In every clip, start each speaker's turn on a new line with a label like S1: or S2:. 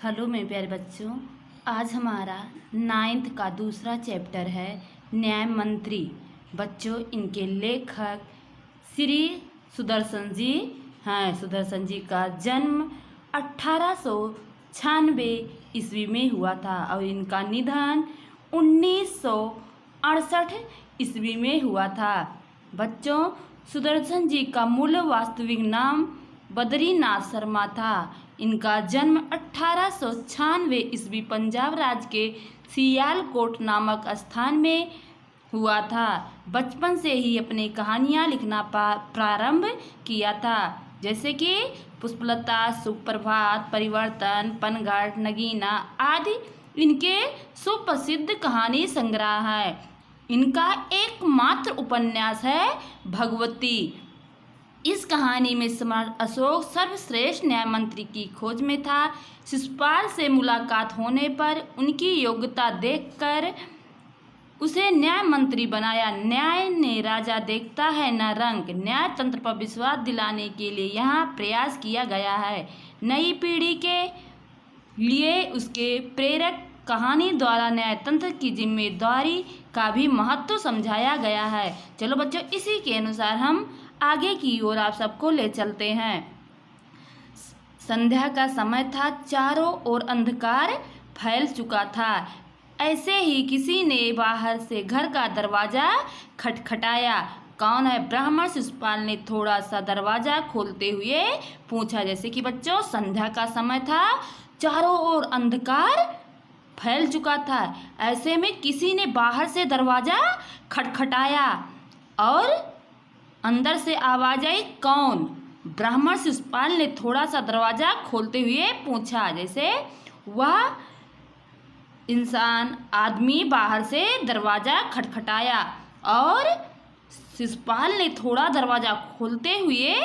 S1: Hello मेरे प्यारे बच्चों। आज हमारा 9th का दूसरा चैप्टर है न्याय मंत्री। बच्चों, इनके लेखक श्री सुदर्शन जी हैं। सुदर्शन जी का जन्म 1896 ईस्वी में हुआ था और इनका निधन 1968 ईस्वी में हुआ था। बच्चों, सुदर्शन जी का मूल वास्तविक नाम बद्रीनाथ शर्मा था। इनका जन्म 1896 ईस्वी पंजाब राज्य के सियालकोट नामक स्थान में हुआ था। बचपन से ही अपनी कहानियाँ लिखना प्रारंभ किया था, जैसे कि पुष्पलता, सुप्रभात, परिवर्तन, पनघट, नगीना आदि इनके सुप्रसिद्ध कहानी संग्रह है। इनका एकमात्र उपन्यास है भगवती। इस कहानी में सम्राट अशोक सर्वश्रेष्ठ न्याय मंत्री की खोज में था। शिशुपाल से मुलाकात होने पर उनकी योग्यता देखकर उसे न्याय मंत्री बनाया। न्याय ने राजा देखता है न रंग। न्याय तंत्र पर विश्वास दिलाने के लिए यहाँ प्रयास किया गया है। नई पीढ़ी के लिए उसके प्रेरक कहानी द्वारा न्यायतंत्र की जिम्मेदारी का भी महत्व समझाया गया है। चलो बच्चों, इसी के अनुसार हम आगे की ओर आप सबको ले चलते हैं। संध्या का समय था, चारों ओर अंधकार फैल चुका था। ऐसे ही किसी ने बाहर से घर का दरवाजा खटखटाया। कौन है? ब्राह्मण शिशुपाल ने थोड़ा सा दरवाजा खोलते हुए पूछा। जैसे कि बच्चों, संध्या का समय था, चारों ओर अंधकार फैल चुका था। ऐसे में किसी ने बाहर से दरवाजा खटखटाया और अंदर से आवाज आई, कौन? ब्राह्मण शिशुपाल ने थोड़ा सा दरवाजा खोलते हुए पूछा। जैसे वह इंसान, आदमी बाहर से दरवाजा खटखटाया और शिशुपाल ने थोड़ा दरवाजा खोलते हुए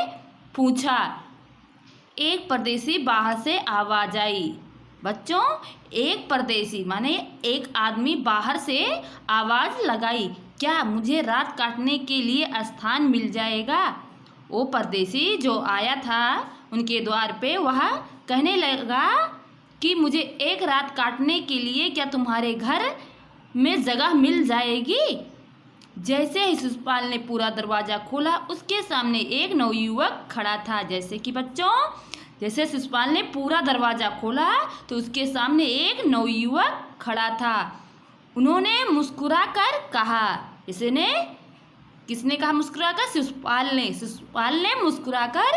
S1: पूछा। एक परदेसी बाहर से आवाज आई। बच्चों, एक परदेसी माने एक आदमी बाहर से आवाज लगाई, क्या मुझे रात काटने के लिए स्थान मिल जाएगा? वो परदेसी जो आया था उनके द्वार पे, वह कहने लगा कि मुझे एक रात काटने के लिए क्या तुम्हारे घर में जगह मिल जाएगी? जैसे ही शिशुपाल ने पूरा दरवाज़ा खोला, उसके सामने एक नवयुवक खड़ा था। जैसे कि बच्चों, जैसे शिशुपाल ने पूरा दरवाज़ा खोला तो उसके सामने एक नवयुवक खड़ा था। उन्होंने मुस्कुरा कर कहा। किसने कहा मुस्कुरा कर? शिशुपाल ने। शिशुपाल ने मुस्कुरा कर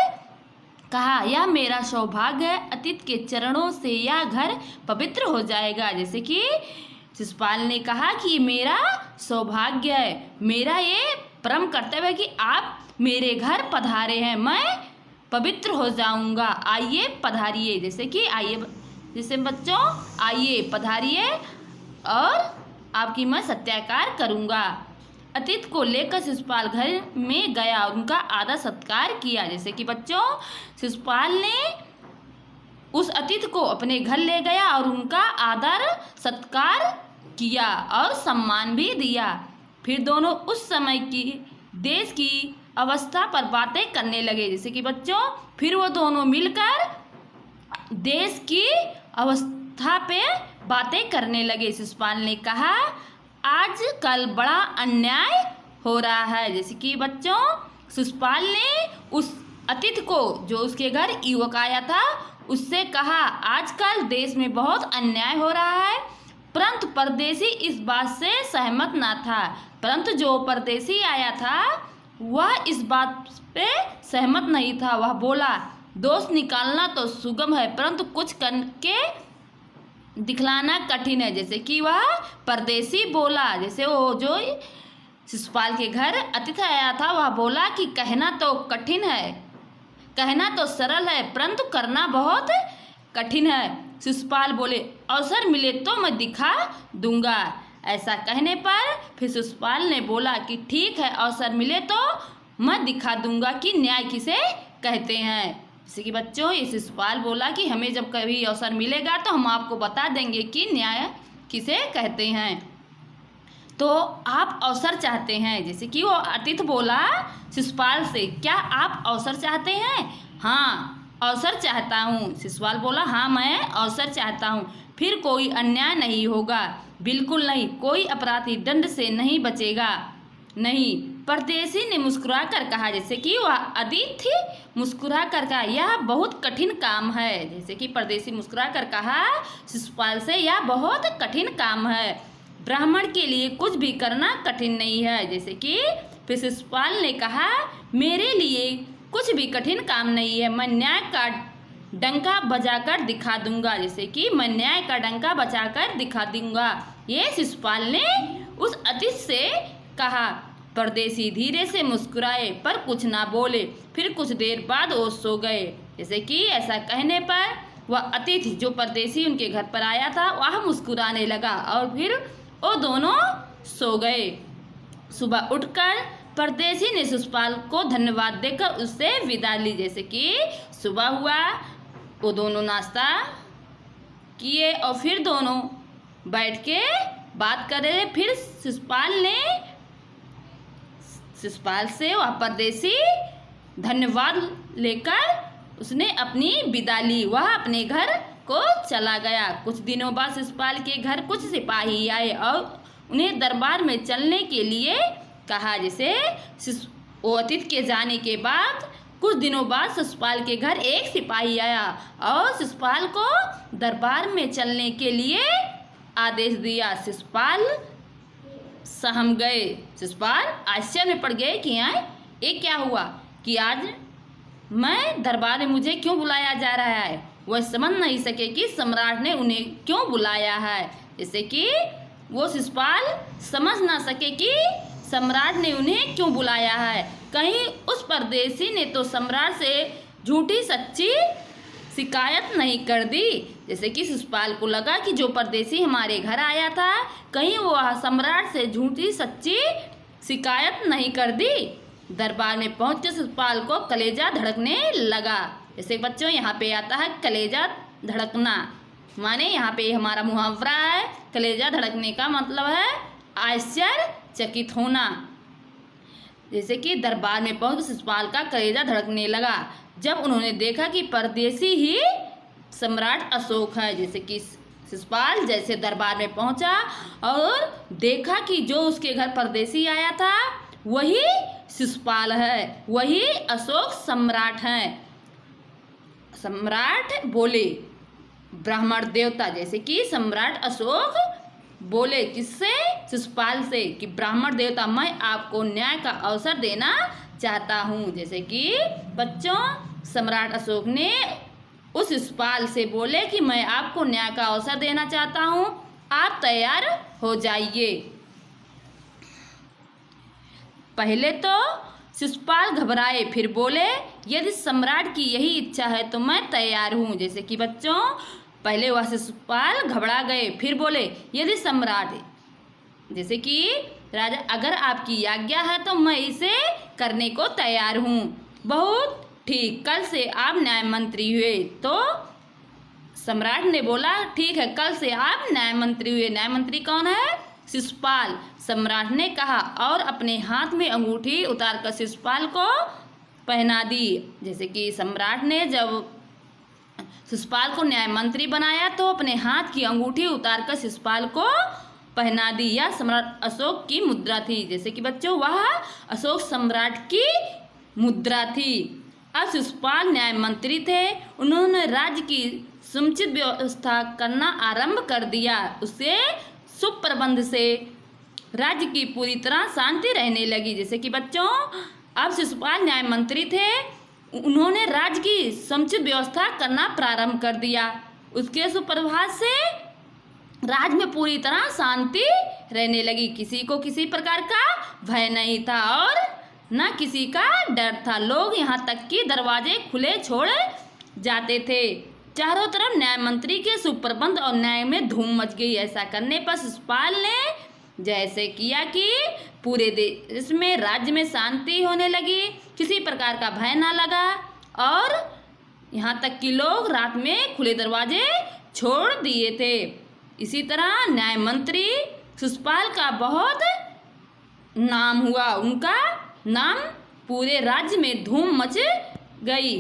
S1: कहा, यह मेरा सौभाग्य है, अतीत के चरणों से यह घर पवित्र हो जाएगा। जैसे कि शिशुपाल ने कहा कि ये मेरा सौभाग्य है, मेरा ये परम कर्तव्य है कि आप मेरे घर पधारे हैं, मैं पवित्र हो जाऊंगा, आइए पधारिए। जैसे बच्चों, आइए पधारिए और आपकी मैं सत्कार करूंगा। अतिथि को लेकर शिशुपाल घर में गया और उनका आदर सत्कार किया। जैसे कि बच्चों, शिशुपाल ने उस अतिथि को अपने घर ले गया और उनका आदर सत्कार किया और सम्मान भी दिया। फिर दोनों उस समय की देश की अवस्था पर बातें करने लगे। जैसे कि बच्चों, फिर वो दोनों मिलकर देश की अवस्था पे बातें करने लगे। शिशुपाल ने कहा, आजकल बड़ा अन्याय हो रहा है। जैसे कि बच्चों, शिशुपाल ने उस अतिथि को, जो उसके घर युवक आया था, उससे कहा, आजकल देश में बहुत अन्याय हो रहा है। परंतु परदेसी इस बात से सहमत ना था। परंतु जो परदेसी आया था वह इस बात पे सहमत नहीं था। वह बोला, दोष निकालना तो सुगम है, परंतु कुछ करके दिखलाना कठिन है। जैसे कि वह परदेसी बोला, जैसे वो जो शिशुपाल के घर अतिथि आया था, वह बोला कि कहना तो कठिन है, कहना तो सरल है, परंतु करना बहुत कठिन है। शिशुपाल बोले, अवसर मिले तो मैं दिखा दूंगा। ऐसा कहने पर फिर शिशुपाल ने बोला कि ठीक है, अवसर मिले तो मैं दिखा दूंगा कि न्याय किसे कहते हैं। जैसे कि बच्चों, ये शिशुपाल बोला कि हमें जब कभी अवसर मिलेगा तो हम आपको बता देंगे कि न्याय किसे कहते हैं। तो आप अवसर चाहते हैं? जैसे कि वो अतिथि बोला शिशुपाल से, क्या आप अवसर चाहते हैं? हाँ, अवसर चाहता हूँ। शिशुपाल बोला, हाँ मैं अवसर चाहता हूँ। फिर कोई अन्याय नहीं होगा, बिल्कुल नहीं। कोई अपराधी दंड से नहीं बचेगा, नहीं। परदेसी ने मुस्कुराकर कहा, जैसे कि वह अतिथि मुस्कुराकर कहा, यह बहुत कठिन काम है। जैसे कि परदेसी मुस्कुराकर कहा शिशुपाल से, यह बहुत कठिन काम है। ब्राह्मण के लिए कुछ भी करना कठिन नहीं है। जैसे कि फिर शिशुपाल ने कहा, मेरे लिए कुछ भी कठिन काम नहीं है। मैं न्याय का डंका बजाकर दिखा दूंगा। जैसे कि मैं न्याय का डंका बजाकर दिखा दूंगा, ये शिशुपाल ने उस अतिथि से कहा। परदेसी धीरे से मुस्कुराए पर कुछ ना बोले। फिर कुछ देर बाद वो सो गए। जैसे कि ऐसा कहने पर वह अतिथि जो परदेसी उनके घर पर आया था वह मुस्कुराने लगा और फिर वो दोनों सो गए। सुबह उठकर परदेसी ने शिशुपाल को धन्यवाद देकर उससे विदा ली। जैसे कि सुबह हुआ, वो दोनों नाश्ता किए और फिर दोनों बैठ के बात कर रहे। फिर शिशुपाल से वह परदेसी धन्यवाद लेकर उसने अपनी विदा ली। वह अपने घर को चला गया। कुछ दिनों बाद शिशुपाल के घर कुछ सिपाही आए और उन्हें दरबार में चलने के लिए कहा। जैसे वो अतिथि के जाने के बाद कुछ दिनों बाद शिशुपाल के घर एक सिपाही आया और शिशुपाल को दरबार में चलने के लिए आदेश दिया। शिशुपाल सहम गए। शिशुपाल आश्चर्य में पड़ गए कि ये क्या हुआ कि आज मैं दरबार में मुझे क्यों बुलाया जा रहा है। वह समझ नहीं सके कि सम्राट ने उन्हें क्यों बुलाया है। जैसे कि वो शिशुपाल समझ ना सके कि सम्राट ने उन्हें क्यों बुलाया है। कहीं उस परदेसी ने तो सम्राट से झूठी सच्ची शिकायत नहीं कर दी। जैसे कि शिशुपाल को लगा कि जो परदेसी हमारे घर आया था कहीं वो सम्राट से झूठी सच्ची शिकायत नहीं कर दी। दरबार में पहुंचकर शिशुपाल को कलेजा धड़कने लगा। जैसे बच्चों यहाँ पे आता है कलेजा धड़कना, माने यहाँ पे हमारा मुहावरा है। कलेजा धड़कने का मतलब है आश्चर्यचकित होना। जैसे कि दरबार में पहुंच शिशुपाल का कलेजा धड़कने लगा जब उन्होंने देखा कि परदेसी ही सम्राट अशोक है। जैसे कि शिशुपाल जैसे दरबार में पहुंचा और देखा कि जो उसके घर परदेसी आया था वही शिशुपाल है, वही अशोक सम्राट हैं। सम्राट बोले, ब्राह्मण देवता। जैसे कि सम्राट अशोक बोले किससे? शिशुपाल से, कि ब्राह्मण देवता मैं आपको न्याय का अवसर देना चाहता हूँ। जैसे कि बच्चों सम्राट अशोक ने उस शिशुपाल से बोले कि मैं आपको न्याय का अवसर देना चाहता हूँ, आप तैयार हो जाइए। पहले तो शिशुपाल घबराए, फिर बोले यदि सम्राट की यही इच्छा है तो मैं तैयार हूँ। जैसे कि बच्चों पहले वह शिशुपाल घबरा गए, फिर बोले यदि सम्राट, जैसे कि राजा अगर आपकी आज्ञा है तो मैं इसे करने को तैयार हूँ। बहुत ठीक, कल से आप न्याय मंत्री हुए। तो सम्राट ने बोला ठीक है, कल से आप न्याय मंत्री हुए। न्याय मंत्री कौन है? शिशुपाल। सम्राट ने कहा और अपने हाथ में अंगूठी उतारकर शिशुपाल को पहना दी। जैसे कि सम्राट ने जब शिशुपाल को न्याय मंत्री बनाया तो अपने हाथ की अंगूठी उतारकर शिशुपाल को पहना दी। यह सम्राट अशोक की मुद्रा थी। जैसे कि बच्चों वह अशोक सम्राट की मुद्रा थी। अब शिशुपाल न्याय मंत्री थे। उन्होंने राज्य की समुचित व्यवस्था करना आरंभ कर दिया। उससे शुभ प्रबंध से राज्य की पूरी तरह शांति रहने लगी। जैसे कि बच्चों अब शिशुपाल न्याय मंत्री थे, उन्होंने राज्य की समुचित व्यवस्था करना प्रारंभ कर दिया। उसके सुप्रभाव से राज्य में पूरी तरह शांति रहने लगी। किसी को किसी प्रकार का भय नहीं था और न किसी का डर था। लोग यहाँ तक कि दरवाजे खुले छोड़ जाते थे। चारों तरफ न्याय मंत्री के सुप्रबंध और न्याय में धूम मच गई। ऐसा करने पर शिशुपाल ने जैसे किया कि पूरे देश में राज्य में शांति होने लगी, किसी प्रकार का भय ना लगा और यहाँ तक कि लोग रात में खुले दरवाजे छोड़ दिए थे। इसी तरह न्याय मंत्री शिशुपाल का बहुत नाम हुआ। उनका नाम पूरे राज्य में धूम मच गई।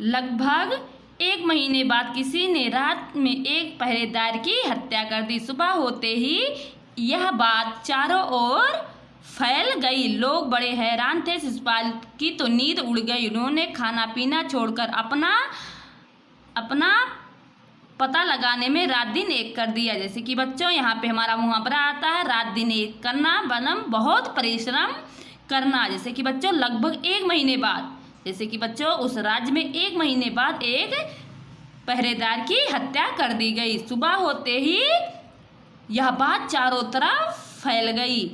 S1: लगभग 1 महीने बाद किसी ने रात में एक पहरेदार की हत्या कर दी। सुबह होते ही यह बात चारों ओर फैल गई। लोग बड़े हैरान थे। शिशुपाल की तो नींद उड़ गई। उन्होंने खाना पीना छोड़कर अपना पता लगाने में रात दिन एक कर दिया। जैसे कि बच्चों यहाँ पे हमारा मुहावरा आता है, रात दिन एक करना बनम बहुत परिश्रम करना। जैसे कि बच्चों लगभग 1 महीने बाद, जैसे कि बच्चों उस राज्य में 1 महीने बाद एक पहरेदार की हत्या कर दी गई। सुबह होते ही यह बात चारों तरफ फैल गई।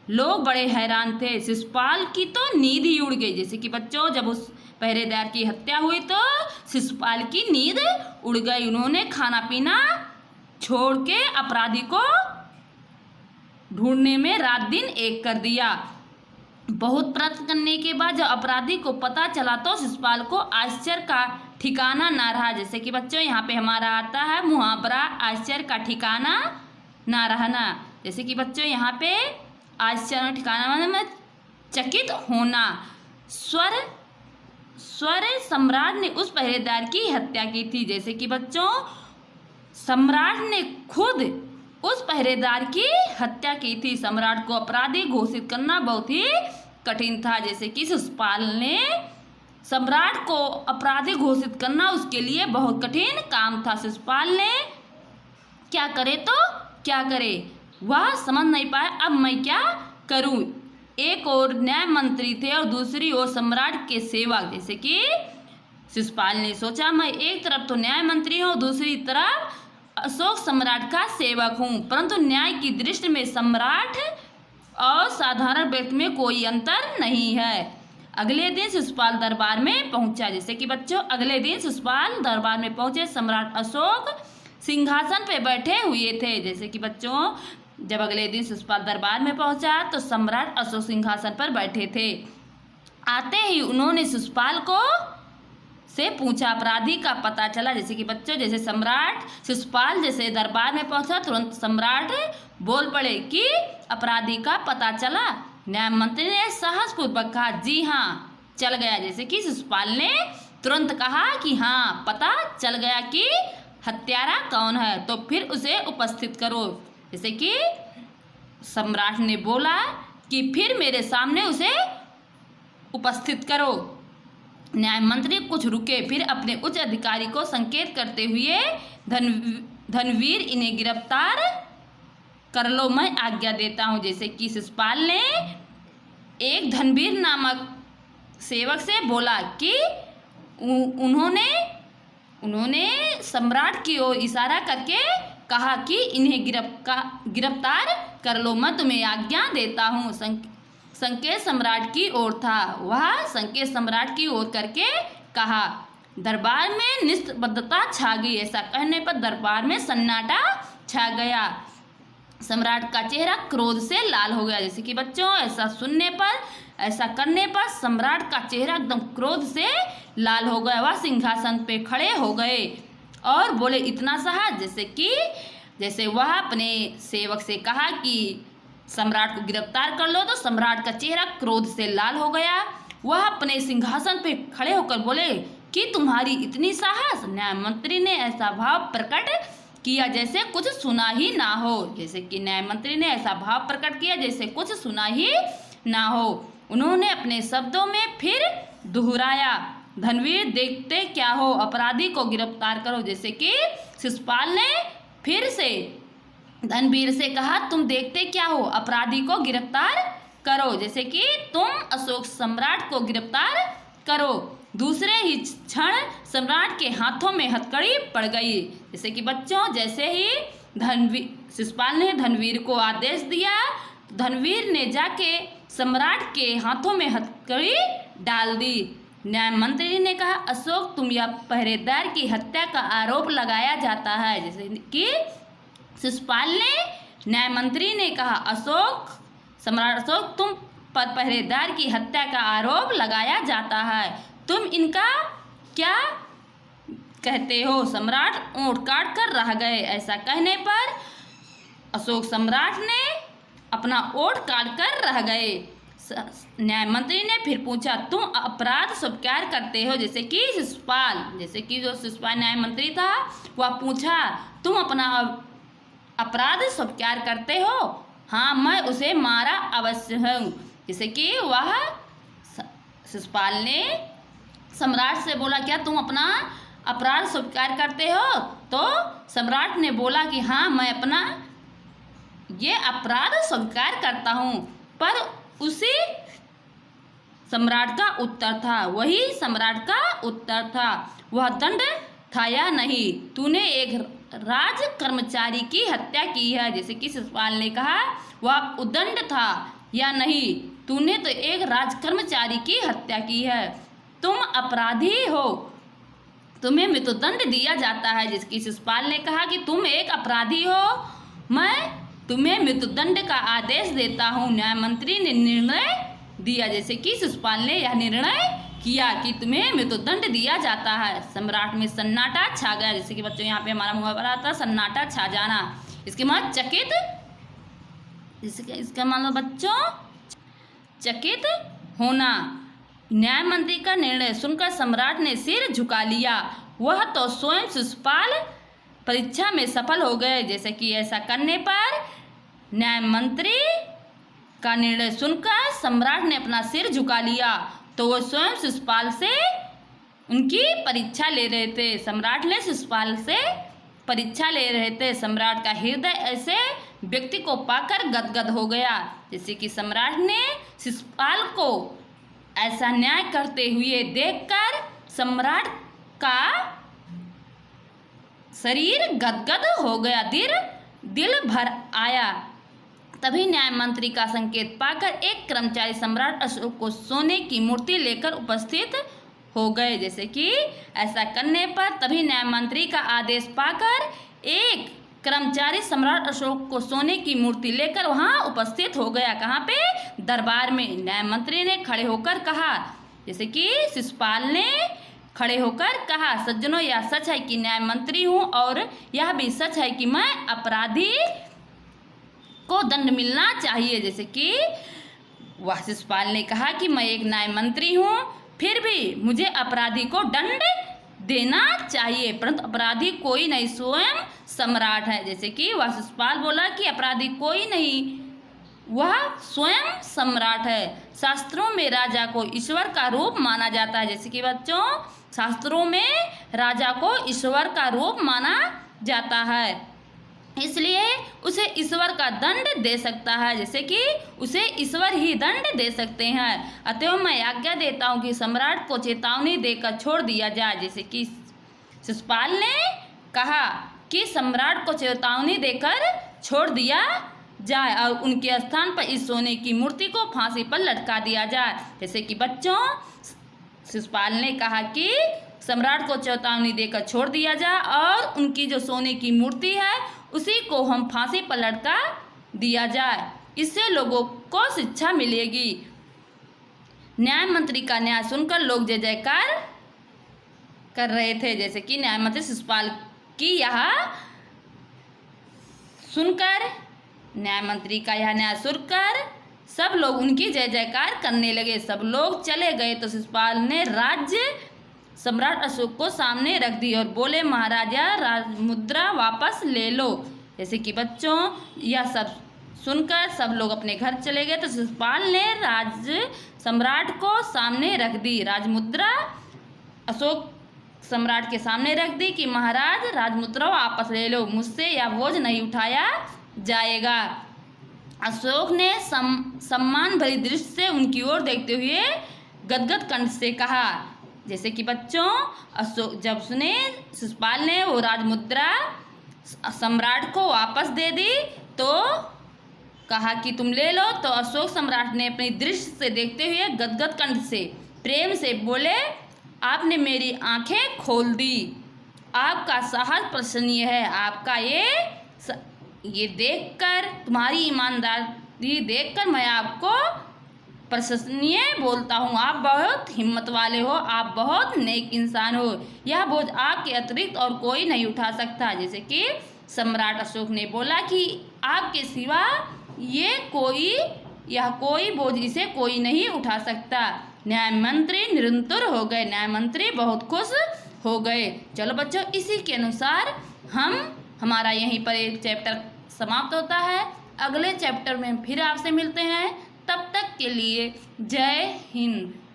S1: लोग बड़े हैरान थे। शिशुपाल की तो नींद ही उड़ गई। जैसे कि बच्चों जब उस पहरेदार की हत्या हुई तो शिशुपाल की नींद उड़ गई। उन्होंने खाना पीना छोड़ के अपराधी को ढूंढने में रात दिन एक कर दिया। बहुत प्रयत्न करने के बाद जब अपराधी को पता चला तो शिशुपाल को आश्चर्य का ठिकाना ना रहा। जैसे कि बच्चों यहाँ पे हमारा आता है मुहावरा, आश्चर्य का ठिकाना ना रहना। जैसे कि बच्चों यहाँ पे आश्चर्य ठिकाना मतलब चकित होना। स्वर सम्राट ने उस पहरेदार की हत्या की थी। जैसे कि बच्चों सम्राट ने खुद उस पहरेदार की हत्या की थी। सम्राट को अपराधी घोषित करना बहुत ही कठिन था। जैसे कि शिशुपाल ने सम्राट को अपराधी घोषित करना उसके लिए बहुत कठिन काम था। शिशुपाल ने क्या करे तो क्या करे वह समझ नहीं पाया। अब मैं क्या करूं। एक और न्याय मंत्री थे और दूसरी ओर सम्राट के सेवक। जैसे कि शिशुपाल ने सोचा मैं एक तरफ तो न्याय मंत्री हूँ, दूसरी तरफ अशोक सम्राट का सेवक हूँ, परंतु न्याय की दृष्टि में सम्राट और साधारण व्यक्ति में कोई अंतर नहीं है। अगले दिन शिशुपाल दरबार में पहुंचा। जैसे कि बच्चों अगले दिन शिशुपाल दरबार में पहुंचे। सम्राट अशोक सिंहासन पे बैठे हुए थे। जैसे कि बच्चों जब अगले दिन शिशुपाल दरबार में पहुंचा तो सम्राट अशोक सिंहासन पर बैठे थे। आते ही उन्होंने शिशुपाल को से पूछा, अपराधी का पता चला। जैसे कि बच्चों जैसे सम्राट शिशुपाल जैसे दरबार में पहुंचा तुरंत सम्राट बोल पड़े कि अपराधी का पता चला। न्याय मंत्री ने साहसपूर्वक कहा, जी हाँ चल गया। जैसे कि शिशुपाल ने तुरंत कहा कि हाँ पता चल गया कि हत्यारा कौन है, तो फिर उसे उपस्थित करो। जैसे कि सम्राट ने बोला कि फिर मेरे सामने उसे उपस्थित करो। न्याय मंत्री कुछ रुके, फिर अपने उच्च अधिकारी को संकेत करते हुए धनवीर इन्हें गिरफ्तार कर लो, मैं आज्ञा देता हूँ। जैसे कि शिशुपाल ने एक धनवीर नामक सेवक से बोला कि उन्होंने सम्राट की ओर इशारा करके कहा कि इन्हें गिरफ्तार कर लो, मैं तुम्हें आज्ञा देता हूँ। संकेत सम्राट की ओर था। वह संकेत सम्राट की ओर करके कहा। दरबार में निस्तब्धता छा गई। ऐसा कहने पर दरबार में सन्नाटा छा गया। सम्राट का चेहरा क्रोध से लाल हो गया। जैसे कि बच्चों ऐसा करने पर सम्राट का चेहरा एकदम क्रोध से लाल हो गया। वह सिंहासन पे खड़े हो गए और बोले, इतना साहस। जैसे वह अपने सेवक से कहा कि सम्राट को गिरफ्तार कर लो तो सम्राट का चेहरा क्रोध से लाल हो गया। वह अपने सिंहासन पे खड़े होकर बोले कि तुम्हारी इतनी साहस। न्याय मंत्री ने ऐसा भाव प्रकट किया जैसे कुछ सुना ही ना हो। जैसे कि न्याय मंत्री ने ऐसा भाव प्रकट किया जैसे कुछ सुना ही ना हो। उन्होंने अपने शब्दों में फिर दोहराया, धनवीर देखते क्या हो, अपराधी को गिरफ्तार करो। जैसे कि शिशुपाल ने फिर से धनवीर से कहा, तुम देखते क्या हो, अपराधी को गिरफ्तार करो। जैसे कि तुम अशोक सम्राट को गिरफ्तार करो। दूसरे ही क्षण सम्राट के हाथों में हथकड़ी पड़ गई। जैसे कि बच्चों जैसे ही शिशुपाल ने धनवीर को आदेश दिया, धनवीर ने जाके सम्राट के हाथों में हथकड़ी डाल दी। न्याय मंत्री ने कहा, अशोक तुम या पहरेदार की हत्या का आरोप लगाया जाता है। जैसे कि शिशुपाल ने न्याय मंत्री ने कहा, सम्राट अशोक तुम पर पहरेदार की हत्या का आरोप लगाया जाता है, तुम इनका क्या कहते हो। सम्राट ओंठ काट कर रह गए। ऐसा कहने पर अशोक सम्राट ने अपना ओंठ काट कर रह गए। न्याय मंत्री ने फिर पूछा, तुम अपराध स्वीकार करते हो? जैसे कि जो शिशुपाल न्याय मंत्री था वह पूछा, तुम अपना अपराध स्वीकार करते हो? हाँ, मैं उसे मारा अवश्य हूँ। जैसे कि वह शिशुपाल ने सम्राट से बोला, क्या तुम अपना अपराध स्वीकार करते हो? तो सम्राट ने बोला कि हाँ, मैं अपना ये अपराध स्वीकार करता हूँ। पर उसी सम्राट का उत्तर था, वह दंड था या नहीं? तूने एक राज कर्मचारी की हत्या की है। जैसे कि शिशुपाल ने कहा, वह उद्दंड था या नहीं? तूने तो एक राज कर्मचारी की हत्या की है, तुम अपराधी हो, तुम्हें मृत्युदंड दिया जाता है। जिसकी शिशुपाल ने कहा कि तुम एक अपराधी हो, मैं तुम्हें मृत्युदंड का आदेश देता हूँ। न्याय मंत्री ने निर्णय दिया। जैसे कि शिशुपाल ने यह निर्णय किया कि तुम्हें मृत्युदंड दिया जाता है। सम्राट में सन्नाटा छा गया। जैसे कि बच्चों यहाँ पे हमारा मुहावरा आता है, सन्नाटा छा जाना। इसके मतलब चकित, इसका मतलब बच्चों चकित होना। न्याय मंत्री का निर्णय सुनकर सम्राट ने सिर झुका लिया। वह तो स्वयं शिशुपाल परीक्षा में सफल हो गए। जैसे कि ऐसा करने पर न्याय मंत्री का निर्णय सुनकर सम्राट ने अपना सिर झुका लिया, तो वो स्वयं शिशुपाल से उनकी परीक्षा ले रहे थे। सम्राट ने शिशुपाल से परीक्षा ले रहे थे। सम्राट का हृदय ऐसे व्यक्ति को पाकर गदगद हो गया। जैसे कि सम्राट ने शिशुपाल को ऐसा न्याय करते हुए देखकर सम्राट का शरीर गदगद हो गया, दिल भर आया। तभी न्याय मंत्री का संकेत पाकर एक कर्मचारी सम्राट अशोक को सोने की मूर्ति लेकर उपस्थित हो गए। जैसे कि ऐसा करने पर तभी न्याय मंत्री का आदेश पाकर एक कर्मचारी सम्राट अशोक को सोने की मूर्ति लेकर वहां उपस्थित हो गया। कहाँ पे? दरबार में। न्याय मंत्री ने खड़े होकर कहा, जैसे कि शिशुपाल ने खड़े होकर कहा, सज्जनों, यह सच है कि न्याय मंत्री हूँ और यह भी सच है कि मैं अपराधी को दंड मिलना चाहिए। जैसे कि वह शिशुपाल ने कहा कि मैं एक न्याय मंत्री हूँ, फिर भी मुझे अपराधी को दंड देना चाहिए, परंतु अपराधी कोई नहीं, स्वयं सम्राट है। जैसे कि वह शिशुपाल बोला कि अपराधी कोई नहीं, वह स्वयं सम्राट है। शास्त्रों में राजा को ईश्वर का रूप माना जाता है। जैसे कि बच्चों, शास्त्रों में राजा को ईश्वर का रूप माना जाता है, इसलिए उसे ईश्वर का दंड दे सकता है। जैसे कि उसे ईश्वर ही दंड दे सकते हैं। अतएव मैं आज्ञा देता हूँ कि सम्राट को चेतावनी देकर छोड़ दिया जाए। जैसे कि शिशुपाल ने कहा कि सम्राट को चेतावनी देकर छोड़ दिया जाए और उनके स्थान पर इस सोने की मूर्ति को फांसी पर लटका दिया जाए। जैसे कि बच्चों, शिशुपाल ने कहा कि सम्राट को चेतावनी देकर छोड़ दिया जाए और उनकी जो सोने की मूर्ति है उसी को हम फांसी पर लटका दिया जाए, इससे लोगों को शिक्षा मिलेगी। न्याय मंत्री का न्याय सुनकर लोग जय जयकार कर रहे थे। जैसे कि न्याय मंत्री शिशुपाल की यह सुनकर, न्याय मंत्री का यह न्याय सुनकर सब लोग उनकी जय जयकार करने लगे। सब लोग चले गए तो शिशुपाल ने राज्य सम्राट अशोक को सामने रख दी और बोले, महाराजा, राजमुद्रा वापस ले लो। जैसे कि बच्चों, यह सब सुनकर सब लोग अपने घर चले गए तो शिशुपाल ने राज्य सम्राट को सामने रख दी। राजमुद्रा अशोक सम्राट के सामने रख दी कि महाराज, राजमुद्रा वापस ले लो, मुझसे यह बोझ नहीं उठाया जाएगा। अशोक ने सम्मान भरी दृष्टि से उनकी ओर देखते हुए गदगद कंठ से कहा। जैसे कि बच्चों, अशोक जब सुने शिशुपाल ने वो राजमुद्रा सम्राट को वापस दे दी तो कहा कि तुम ले लो, तो अशोक सम्राट ने अपनी दृष्टि से देखते हुए गदगद कंठ से प्रेम से बोले, आपने मेरी आंखें खोल दी, आपका साहस प्रशंसनीय है। आपका ये देखकर, तुम्हारी ईमानदारी देखकर मैं आपको प्रशंसनीय बोलता हूँ। आप बहुत हिम्मत वाले हो, आप बहुत नेक इंसान हो, यह बोझ आपके अतिरिक्त और कोई नहीं उठा सकता। जैसे कि सम्राट अशोक ने बोला कि आपके सिवा ये कोई यह कोई बोझ इसे कोई नहीं उठा सकता। न्याय मंत्री निरंतर हो गए, न्याय मंत्री बहुत खुश हो गए। चलो बच्चों, इसी के अनुसार हमारा यहीं पर एक चैप्टर समाप्त होता है। अगले चैप्टर में फिर आपसे मिलते हैं, तब तक के लिए जय हिंद।